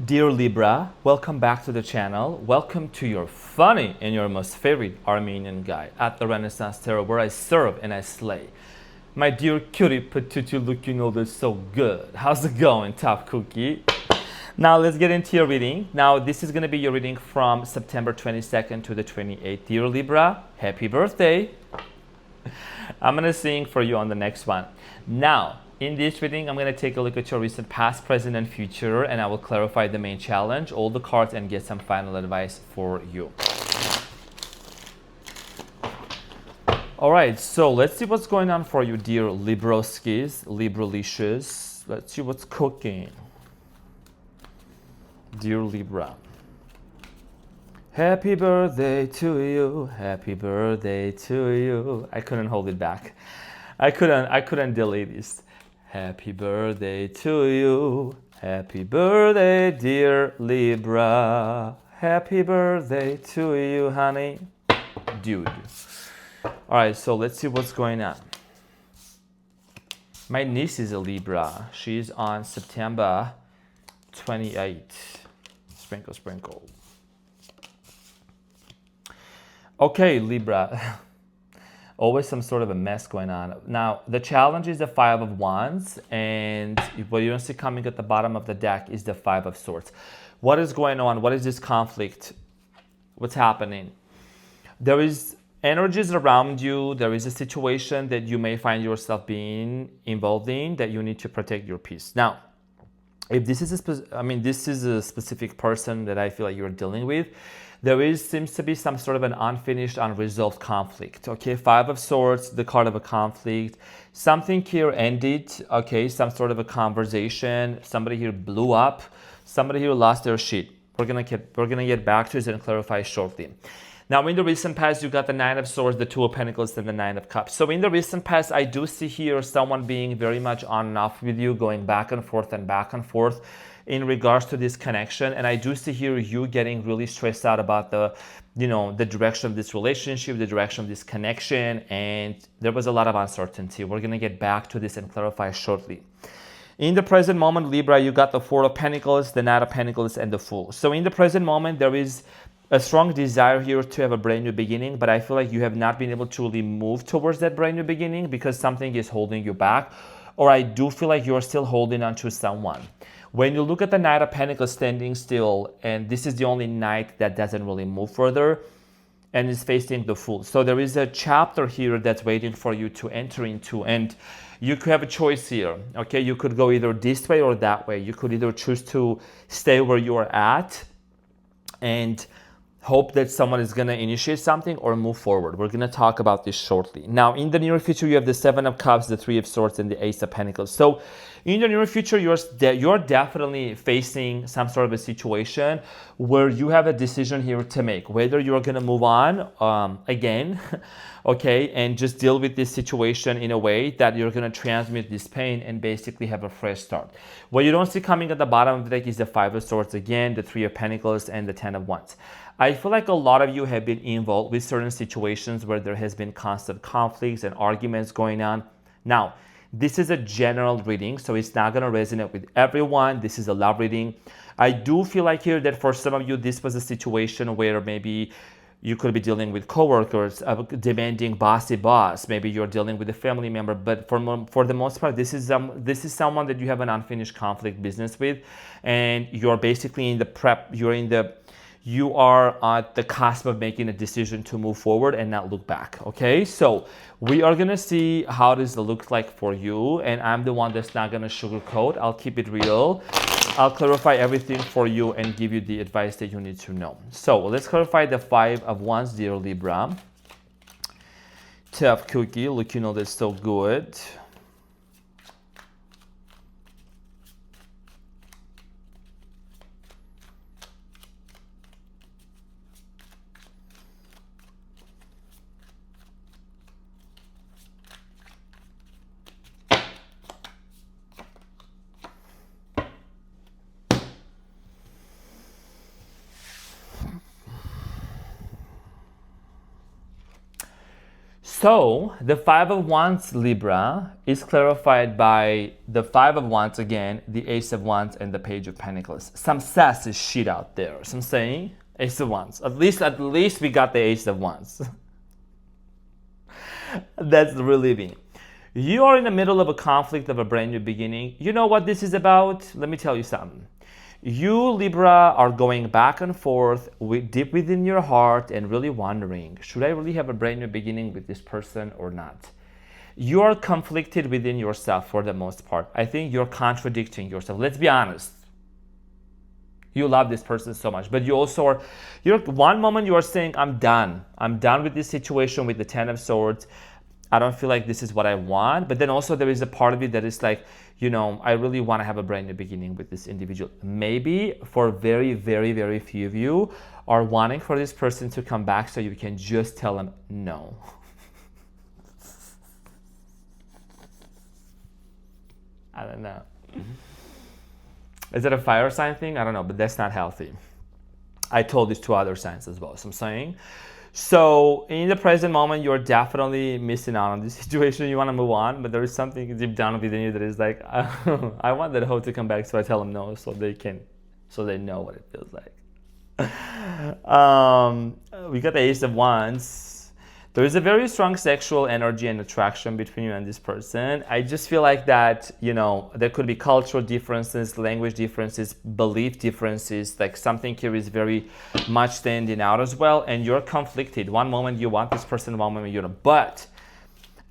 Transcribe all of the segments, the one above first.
Dear Libra, welcome back to the channel. Welcome to your funny and your most favorite Armenian guy at the Renaissance Tarot, where I serve and I slay. My dear cutie patootie looking over so good. How's it going, top cookie? Now let's get into your reading. Now this is going to be your reading from September 22nd to the 28th. Dear Libra, happy birthday. I'm going to sing for you on the next one. Now, in this reading, I'm going to take a look at your recent past, present, and future, and I will clarify the main challenge, all the cards, and get some final advice for you. All right, so let's see what's going on for you, dear Libroskis, Libralicious. Let's see what's cooking. Dear Libra. Happy birthday to you, happy birthday to you. I couldn't hold it back. I couldn't delete this. Happy birthday to you. Happy birthday, dear Libra. Happy birthday to you, honey. Dude. All right, so let's see what's going on. My niece is a Libra. She's on September 28th. Sprinkle, sprinkle. Okay, Libra. Always some sort of a mess going on. Now, the challenge is the Five of Wands, and what you don't see coming at the bottom of the deck is the Five of Swords. What is going on? What is this conflict? What's happening? There is energies around you. There is a situation that you may find yourself being involved in that you need to protect your peace. Now, if this is this is a specific person that I feel like you're dealing with, seems to be some sort of an unfinished, unresolved conflict. Okay, Five of Swords, the card of a conflict. Something here ended. Okay, some sort of a conversation. Somebody here blew up. Somebody here lost their shit. We're gonna get back to this and clarify shortly. Now, in the recent past, you got the Nine of Swords, the Two of Pentacles, and the Nine of Cups. So in the recent past, I do see here someone being very much on and off with you, going back and forth in regards to this connection. And I do see here you getting really stressed out about the direction of this relationship, the direction of this connection. And there was a lot of uncertainty. We're going to get back to this and clarify shortly. In the present moment, Libra, you got the Four of Pentacles, the Knight of Pentacles, and the Fool. So in the present moment, there is a strong desire here to have a brand new beginning, but I feel like you have not been able to really move towards that brand new beginning because something is holding you back, or I do feel like you're still holding on to someone. When you look at the Knight of Pentacles standing still, and this is the only knight that doesn't really move further, and is facing the Fool. So there is a chapter here that's waiting for you to enter into, and you could have a choice here. Okay, you could go either this way or that way. You could either choose to stay where you are at and hope that someone is going to initiate something or move forward. We're going to talk about this shortly. Now, in the near future, you have the Seven of Cups, the Three of Swords, and the Ace of Pentacles. So in the near future, you're definitely facing some sort of a situation where you have a decision here to make, whether you're going to move on again, okay, and just deal with this situation in a way that you're going to transmit this pain and basically have a fresh start. What you don't see coming at the bottom of the deck is the Five of Swords again, the Three of Pentacles, and the Ten of Wands. I feel like a lot of you have been involved with certain situations where there has been constant conflicts and arguments going on. Now, this is a general reading, so it's not going to resonate with everyone. This is a love reading. I do feel like here that for some of you, this was a situation where maybe you could be dealing with coworkers, demanding bossy boss. Maybe you're dealing with a family member, but for the most part, this is someone that you have an unfinished conflict business with, and you're basically in the prep. You are at the cusp of making a decision to move forward and not look back, okay? So we are gonna see how this looks like for you, and I'm the one that's not gonna sugarcoat. I'll keep it real. I'll clarify everything for you and give you the advice that you need to know. So let's clarify the Five of Wands, dear Libra. Tough cookie, looking all this so good. So the Five of Wands, Libra, is clarified by the Five of Wands again, the Ace of Wands, and the Page of Pentacles. Some sassy shit out there. So I'm saying Ace of Wands. At least we got the Ace of Wands. That's relieving. You are in the middle of a conflict of a brand new beginning. You know what this is about? Let me tell you something. You, Libra, are going back and forth deep within your heart and really wondering, should I really have a brand new beginning with this person or not? You are conflicted within yourself for the most part. I think you're contradicting yourself. Let's be honest. You love this person so much, but you also are, one moment you are saying, I'm done. I'm done with this situation with the Ten of Swords. I don't feel like this is what I want. But then also there is a part of you that is like, I really want to have a brand new beginning with this individual. Maybe for very, very, very few of you are wanting for this person to come back so you can just tell them no. I don't know. Is it a fire sign thing? I don't know, but that's not healthy. I told these two other signs as well. So I'm saying, so in the present moment, you're definitely missing out on this situation. You want to move on, but there is something deep down within you that is like, I want that hoe to come back, so I tell them no, so they know what it feels like. We got the Ace of Wands. There is a very strong sexual energy and attraction between you and this person. I just feel like that, there could be cultural differences, language differences, belief differences, like something here is very much standing out as well. And you're conflicted. One moment you want this person, one moment you don't. But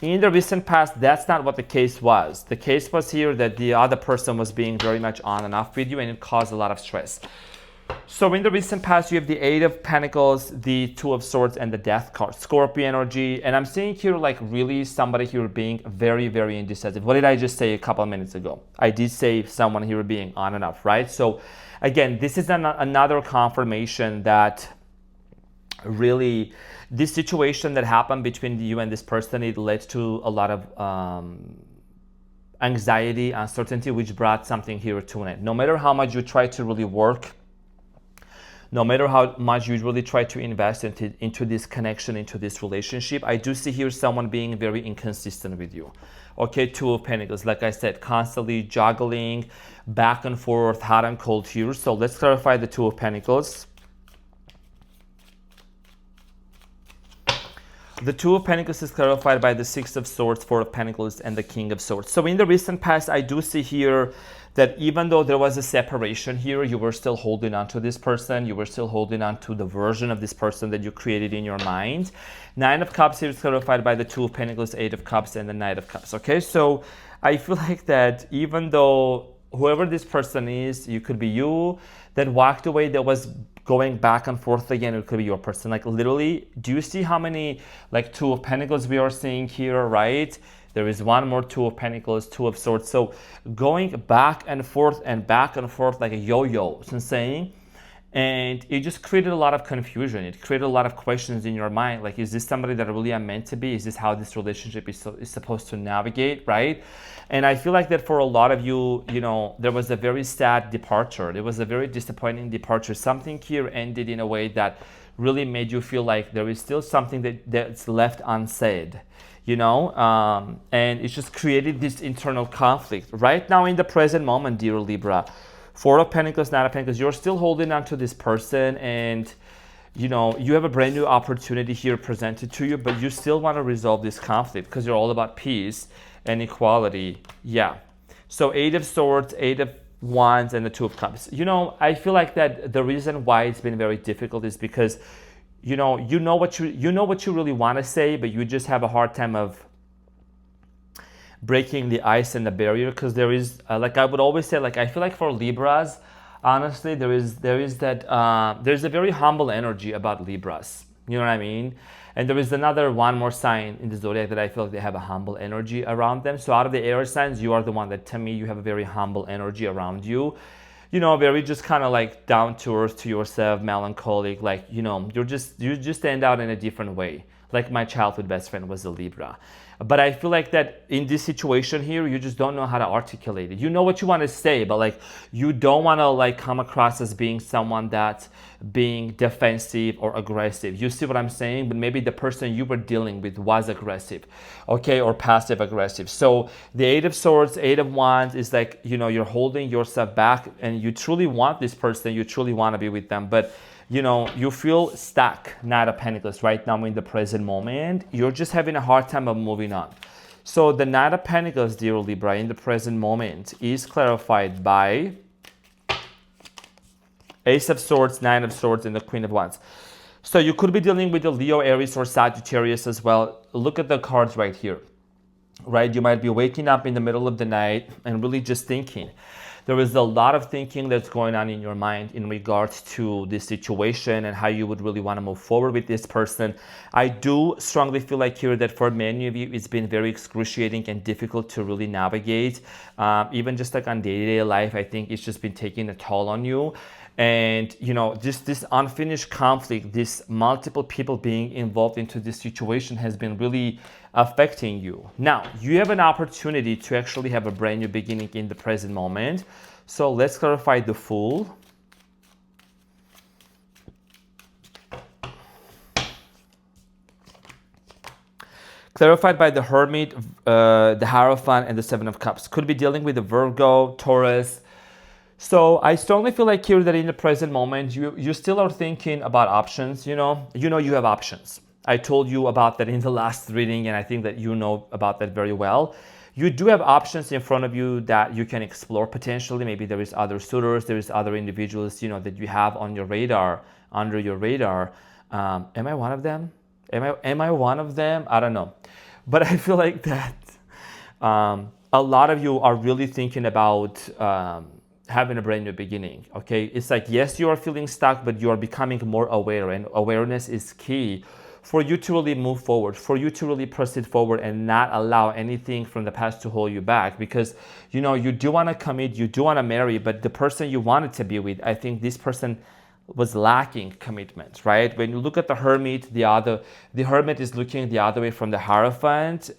in the recent past, that's not what the case was. The case was here that the other person was being very much on and off with you, and it caused a lot of stress. So in the recent past, you have the Eight of Pentacles, the Two of Swords, and the Death card, Scorpio energy. And I'm seeing here like really somebody here being very, very indecisive. What did I just say a couple of minutes ago? I did say someone here being on and off, right? So again, this is another confirmation that really this situation that happened between you and this person, it led to a lot of anxiety, uncertainty, which brought something here to an end. No matter how much you try to really work, no matter how much you really try to invest into this connection, into this relationship, I do see here someone being very inconsistent with you. Okay, Two of Pentacles, like I said, constantly juggling back and forth, hot and cold here. So let's clarify the Two of Pentacles. The Two of Pentacles is clarified by the Six of Swords, Four of Pentacles, and the King of Swords. So in the recent past, I do see here that even though there was a separation here, you were still holding on to this person. You were still holding on to the version of this person that you created in your mind. Nine of Cups here is clarified by the Two of Pentacles, Eight of Cups, and the Knight of Cups. Okay, so I feel like that even though whoever this person is, you could be you that walked away, that was going back and forth again, it could be your person. Like literally, do you see how many like Two of Pentacles we are seeing here, right? There is one more Two of Pentacles, Two of Swords. So going back and forth like a yo-yo, so I'm saying. And it just created a lot of confusion. It created a lot of questions in your mind. Like, is this somebody that really I'm meant to be? Is this how this relationship is supposed to navigate, right? And I feel like that for a lot of you, there was a very sad departure. There was a very disappointing departure. Something here ended in a way that really made you feel like there is still something that's left unsaid. And it just created this internal conflict. Right now in the present moment, dear Libra, Four of Pentacles, Knight of Pentacles, you're still holding on to this person, and you have a brand new opportunity here presented to you, but you still want to resolve this conflict because you're all about peace and equality. Yeah. So Eight of Swords, Eight of Wands, and the Two of Cups. I feel like that the reason why it's been very difficult is because you know what you really want to say, but you just have a hard time of breaking the ice and the barrier, because there is like I would always say, like I feel like for Libras, honestly, there's a very humble energy about Libras. You know what I mean? And there is one more sign in the zodiac that I feel like they have a humble energy around them. So out of the air signs, you are the one that, to me, you have a very humble energy around you. Very just kind of like down to earth, to yourself, melancholic, like you just stand out in a different way. Like my childhood best friend was a Libra. But I feel like that in this situation here, you just don't know how to articulate it. You know what you want to say, but like you don't want to like come across as being someone that's being defensive or aggressive. You see what I'm saying? But maybe the person you were dealing with was aggressive, okay, or passive aggressive. So the Eight of Swords, Eight of Wands is like, you know, you're holding yourself back and you truly want this person, you truly want to be with them, but you know, you feel stuck, Knight of Pentacles, right now in the present moment. You're just having a hard time of moving on. So the Knight of Pentacles, dear Libra, in the present moment is clarified by Ace of Swords, Nine of Swords, and the Queen of Wands. So you could be dealing with the Leo, Aries, or Sagittarius as well. Look at the cards right here, right? You might be waking up in the middle of the night and really just thinking. There is a lot of thinking that's going on in your mind in regards to this situation and how you would really want to move forward with this person. I do strongly feel like here that for many of you, it's been very excruciating and difficult to really navigate. Even just like on day-to-day life, I think it's just been taking a toll on you. And, you know, just this unfinished conflict, this multiple people being involved into this situation has been really affecting you. Now, you have an opportunity to actually have a brand new beginning in the present moment. So let's clarify the Fool. Clarified by the Hermit, the Hierophant, and the Seven of Cups. Could be dealing with the Virgo, Taurus. So I strongly feel like here that in the present moment, you still are thinking about options, you know you have options. I told you about that in the last reading, and I think that you know about that very well. You do have options in front of you that you can explore potentially. Maybe there is other suitors, there is other individuals, you know, that you have on your radar, under your radar. Am I one of them? Am I one of them? I don't know. But I feel like that a lot of you are really thinking about having a brand new beginning, okay? It's like, yes, you are feeling stuck, but you are becoming more aware, and awareness is key for you to really move forward, for you to really proceed forward and not allow anything from the past to hold you back. Because, you know, you do want to commit, you do want to marry, but the person you wanted to be with, I think this person was lacking commitment, right? When you look at the Hermit, the Hermit is looking the other way from the Hierophant.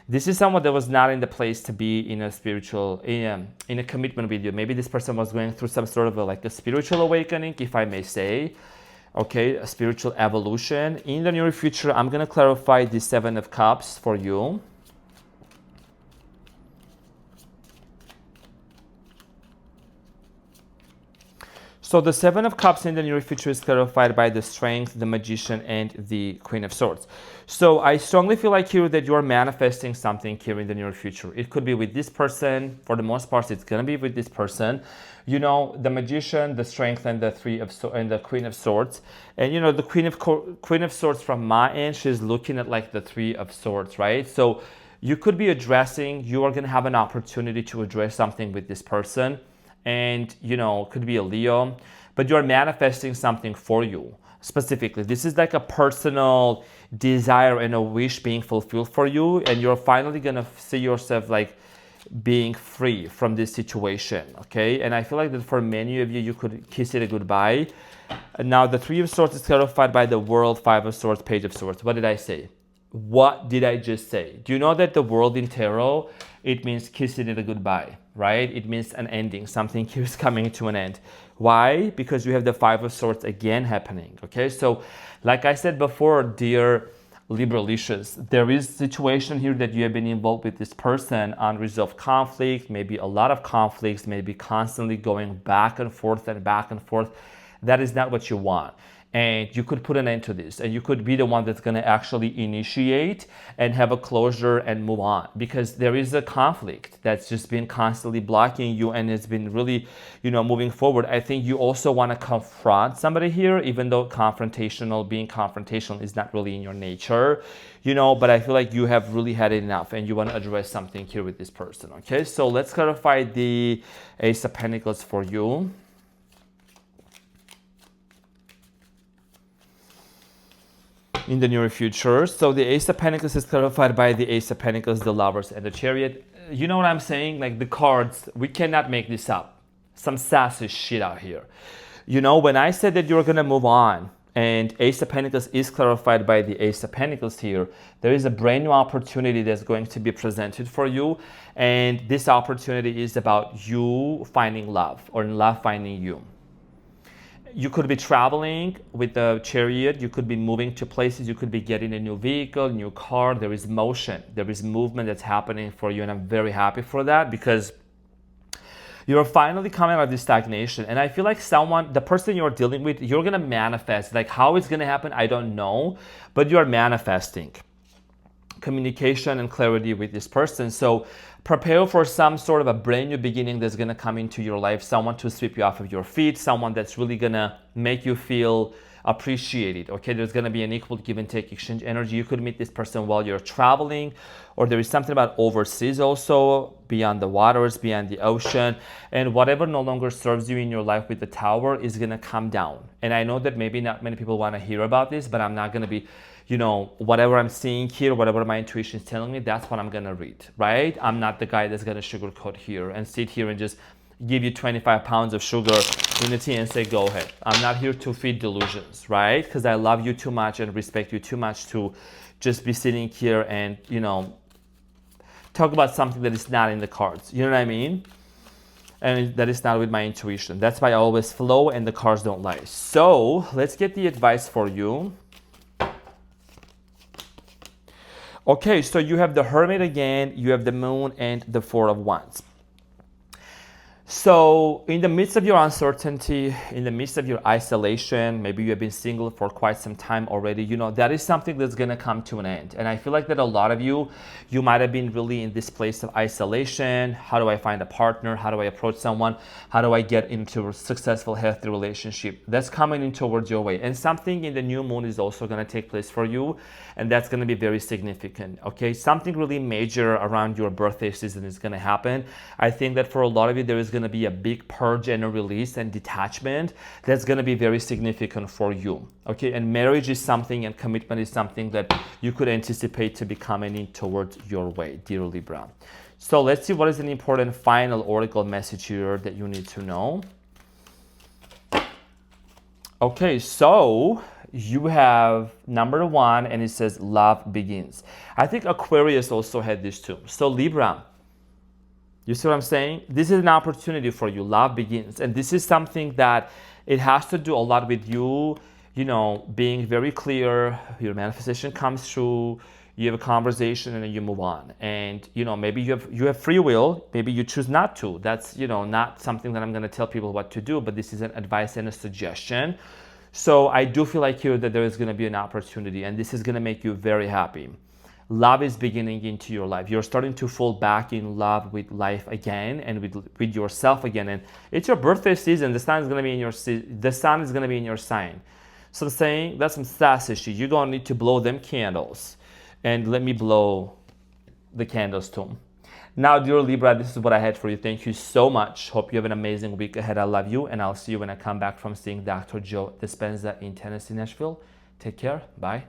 This is someone that was not in the place to be in a spiritual, in a commitment with you. Maybe this person was going through some sort of a spiritual awakening, if I may say. Okay, a spiritual evolution. In the near future, I'm going to clarify the Seven of Cups for you. So the Seven of Cups in the near future is clarified by the Strength, the Magician, and the Queen of Swords. So I strongly feel like here that you are manifesting something here in the near future. It could be with this person. For the most part, it's going to be with this person. You know, the Magician, the Strength, and the Queen of Swords. And you know, the Queen of Swords from my end, she's looking at like the Three of Swords, right? So you could be you are going to have an opportunity to address something with this person. And, you know, could be a Leo, but you're manifesting something for you specifically. This is like a personal desire and a wish being fulfilled for you. And you're finally going to see yourself like being free from this situation. Okay. And I feel like that for many of you, you could kiss it a goodbye. And now the Three of Swords is clarified by the World, Five of Swords, Page of Swords. What did I say? What did I just say? Do you know that the World in tarot, it means kissing it a goodbye, right? It means an ending. Something here is coming to an end. Why? Because you have the Five of Swords again happening, okay? So like I said before, dear Libralicious, there is a situation here that you have been involved with this person, unresolved conflict, maybe a lot of conflicts, maybe constantly going back and forth and back and forth. That is not what you want. And you could put an end to this, and you could be the one that's going to actually initiate and have a closure and move on, because there is a conflict that's just been constantly blocking you and it's been really, you know, moving forward. I think you also want to confront somebody here, even though being confrontational is not really in your nature, you know, but I feel like you have really had enough and you want to address something here with this person. Okay, so let's clarify the Ace of Pentacles for you. In the near future. So the Ace of Pentacles is clarified by the Ace of Pentacles, the Lovers, and the Chariot. You know what I'm saying? Like the cards, we cannot make this up. Some sassy shit out here. You know, when I said that you're going to move on and Ace of Pentacles is clarified by the Ace of Pentacles here. There is a brand new opportunity that's going to be presented for you, and this opportunity is about you finding love or love finding you. You could be traveling with the Chariot, you could be moving to places, you could be getting a new vehicle, new car. There is motion, there is movement that's happening for you, and I'm very happy for that because you're finally coming out of this stagnation. And I feel like the person you're dealing with, you're gonna manifest. Like how it's gonna happen, I don't know, but you're manifesting communication and clarity with this person. So prepare for some sort of a brand new beginning that's gonna come into your life, someone to sweep you off of your feet, someone that's really gonna make you feel appreciated. Okay, there's gonna be an equal give and take exchange energy. You could meet this person while you're traveling, or there is something about overseas also, beyond the waters, beyond the ocean, and whatever no longer serves you in your life with the Tower is gonna come down. And I know that maybe not many people wanna hear about this, but I'm not gonna be, whatever I'm seeing here, whatever my intuition is telling me, that's what I'm gonna read, right? I'm not the guy that's gonna sugarcoat here and sit here and just give you 25 pounds of sugar in the tea and say, go ahead. I'm not here to feed delusions, right? Because I love you too much and respect you too much to just be sitting here and, talk about something that is not in the cards. You know what I mean? And that is not with my intuition. That's why I always flow and the cards don't lie. So let's get the advice for you. Okay, so you have the Hermit again, you have the Moon and the Four of Wands. So in the midst of your uncertainty, in the midst of your isolation, maybe you have been single for quite some time already, that is something that's going to come to an end. And I feel like that a lot of you might have been really in this place of isolation. How do I find a partner? How do I approach someone? How do I get into a successful, healthy relationship? That's coming in towards your way. And something in the new moon is also going to take place for you. And that's going to be very significant. Okay, something really major around your birthday season is going to happen. I think that for a lot of you, there is going to be a big purge and a release and detachment that's going to be very significant for you. Okay, and marriage is something, and commitment is something that you could anticipate to be coming in towards your way, dear Libra. So let's see what is an important final oracle message here that you need to know. Okay, so you have number 1, and it says love begins. I think Aquarius also had this too. So Libra, you see what I'm saying? This is an opportunity for you. Love begins. And this is something that it has to do a lot with you, being very clear. Your manifestation comes through. You have a conversation and then you move on. And, maybe you have free will. Maybe you choose not to. That's, not something that I'm going to tell people what to do, but this is an advice and a suggestion. So I do feel like here that there is going to be an opportunity, and this is going to make you very happy. Love is beginning into your life. You're starting to fall back in love with life again and with yourself again. And it's your birthday season. The sun is going to be in your sign. So I'm saying that's some sassy shit. You're going to need to blow them candles. And let me blow the candles too. Now, dear Libra, this is what I had for you. Thank you so much. Hope you have an amazing week ahead. I love you. And I'll see you when I come back from seeing Dr. Joe Dispenza in Tennessee, Nashville. Take care. Bye.